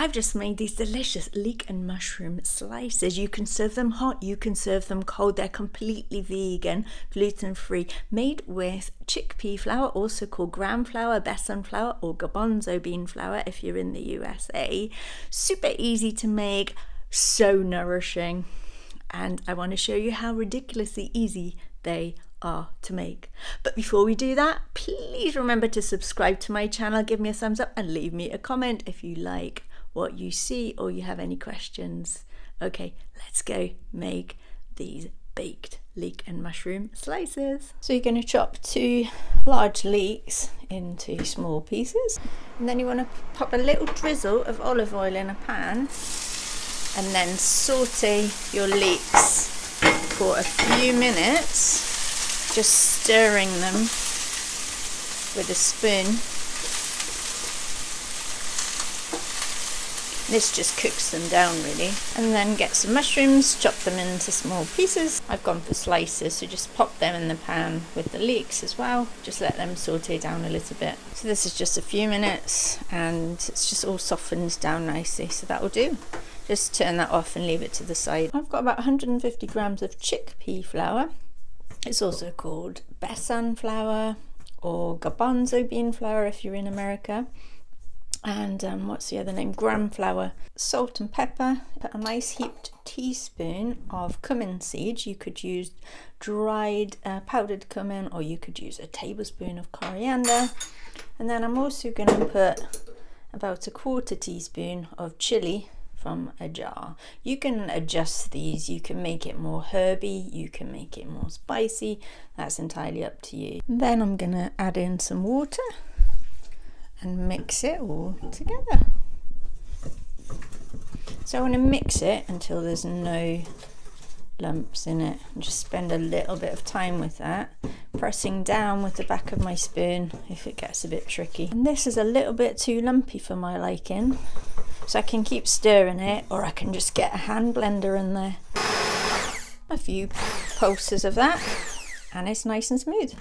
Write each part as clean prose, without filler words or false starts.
I've just made these delicious leek and mushroom slices. You can serve them hot, you can serve them cold. They're completely vegan, gluten-free, made with chickpea flour, also called gram flour, besan flour, or garbanzo bean flour if you're in the USA. Super easy to make, so nourishing. And I want to show you how ridiculously easy they are to make. But before we do that, please remember to subscribe to my channel, give me a thumbs up, and leave me a comment if you like what you see or you have any questions. Okay, let's go make these baked leek and mushroom slices. So you're going to chop 2 large leeks into small pieces, and then you want to pop a little drizzle of olive oil in a pan, and then saute your leeks for a few minutes, just stirring them with a spoon. This just cooks them down really. And then get some mushrooms, chop them into small pieces. I've gone for slices, so just pop them in the pan with the leeks as well. Just let them saute down a little bit. So this is just a few minutes and it's just all softened down nicely, so that will do. Just turn that off and leave it to the side. I've got about 150 grams of chickpea flour. It's also called besan flour or garbanzo bean flour if you're in America. And what's the other name? Gram flour. Salt and pepper. Put a nice heaped teaspoon of cumin seeds. You could use dried powdered cumin, or you could use a tablespoon of coriander. And then I'm also going to put about a 1/4 teaspoon of chili from a jar. You can adjust these, you can make it more herby, you can make it more spicy, that's entirely up to you. Then I'm going to add in some water and mix it all together. So I want to mix it until there's no lumps in it, and just spend a little bit of time with that, pressing down with the back of my spoon if it gets a bit tricky. And this is a little bit too lumpy for my liking, so I can keep stirring it, or I can just get a hand blender in there. A few pulses of that and it's nice and smooth.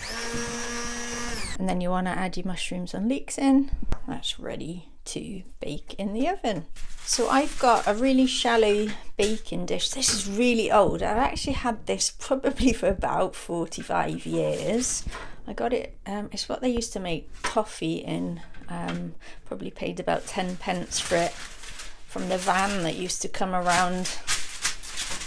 And then you want to add your mushrooms and leeks in. That's ready to bake in the oven. So I've got a really shallow baking dish. This is really old. I've actually had this probably for about 45 years. I got it, it's what they used to make toffee in. Probably paid about 10 pence for it from the van that used to come around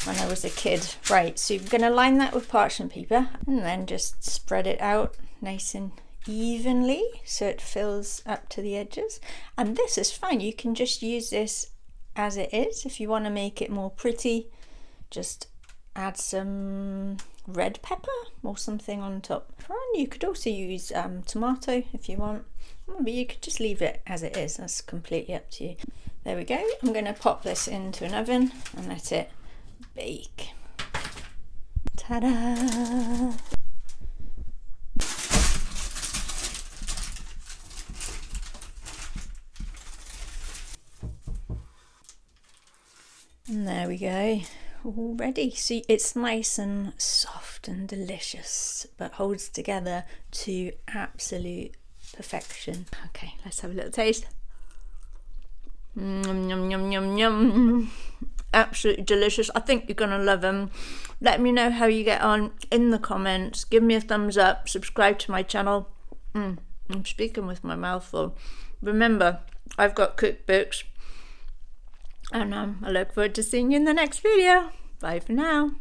when I was a kid. Right, so you're going to line that with parchment paper and then just spread it out nice and evenly so it fills up to the edges. And this is fine, you can just use this as it is. If you want to make it more pretty, just add some red pepper or something on top. And you could also use tomato if you want, but you could just leave it as it is. That's completely up to you. There we go. I'm going to pop this into an oven and let it bake. Ta-da! And there we go, all ready. See, it's nice and soft and delicious, but holds together to absolute perfection. Okay, let's have a little taste. Yum, yum, yum, yum, yum. Absolutely delicious. I think you're gonna love them. Let me know how you get on in the comments. Give me a thumbs up, subscribe to my channel. I'm speaking with my mouth full. Remember, I've got cookbooks. And I look forward to seeing you in the next video. Bye for now.